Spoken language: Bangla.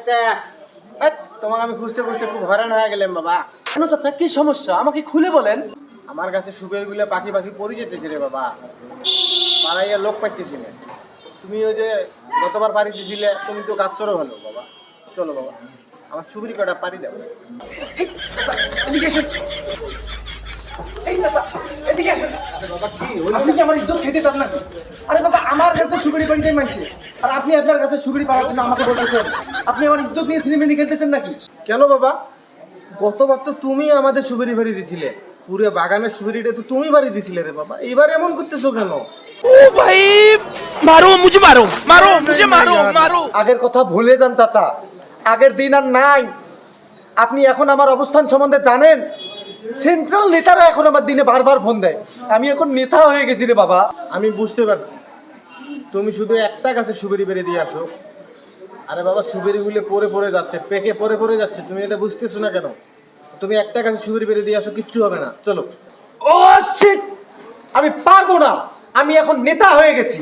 আসতে। তোমাকে আমি খুঁজতে খুঁজতে খুব হয়রান হয়ে গেলাম বাবা। কেন চাচা, কি সমস্যা আমাকে খুলে বলেন। আমার কাছে সুপের গুলো পাখি পাখি পড়ে যেতেছে রে বাবা, পাড়াইয়া লোক পাইতেছি না। তুমি ওই যে গতবার পাড়ি দিছিলে, তুমি তো কাজ চলো ভালো বাবা। চলো বাবা, আমার সুবিরি কটা পাড়ি দাও। এই চাচা, এদিকে আসেন। এই চাচা, এদিকে আসেন। বাবা কি আপনি কি আমার ইজ্জত খেতে চান নাকি? আরে বাবা, আমার কাছে সুবিরি পাড়ি দিয়ে মানছে, আর আপনি আপনার কাছে সুবিরি পাওয়ার জন্য আমাকে বলতেছেন আপনি আমার ইজ্জত নিয়ে সিনেমিনি খেলতেছেন নাকি? কেন বাবা? গতবার তো তুমি আমাদের সুবিরি বাড়ি দিছিলে, পুরো বাগানের সুবিরিটা তো তুমি বাড়ি দিছিলে রে বাবা। এবার এমন করতেছো কেন? ओ भाई मारो मुझे, मारो मारो मुझे, मारो मारो। আগের কথা ভুলে যান চাচা, আগের দিন আর নাই। আপনি এখন আমার অবস্থান সম্বন্ধে জানেন? সেন্ট্রাল নেতারা এখন আমার দিনে বারবার ফোন দেয়। আমি এখন নেতা হয়ে গেছি রে বাবা। আমি বুঝতে পারছি, তুমি শুধু একটা গাছে সুবেরি বেড়ে দিয়ে আসো। আরে বাবা, সুবেরিগুলো পরে পরে যাচ্ছে, পেকে পরে পরে যাচ্ছে, তুমি এটা বুঝতেছো না কেন? তুমি একটা গাছে সুবেরি বেড়ে দিয়ে আসো, কিচ্ছু হবে না। চলো। ও শিট, আমি পারবো না, আমি এখন নেতা হয়ে গেছি।